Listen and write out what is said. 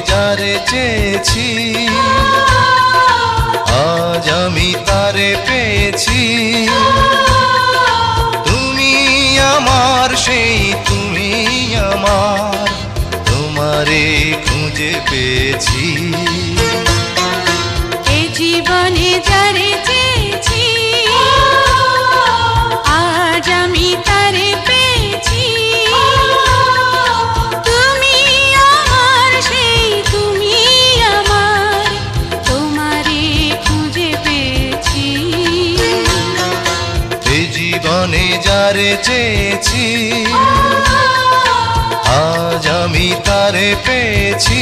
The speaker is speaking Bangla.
যারে চেয়েছি, আজ আমি তারে পেয়েছি। তুমি আমার, সেই তুমি আমার, তোমারে খুঁজে পেয়েছি। এ জীবনে যারে চেয়েছি, আজ আমি তারে পেয়েছি। তুমি আমার, সেই তুমি আমার, তোমারে খুঁজে পেয়েছি। এ জীবনে যারে চেয়েছি, আজ আমি তারে পেয়েছি।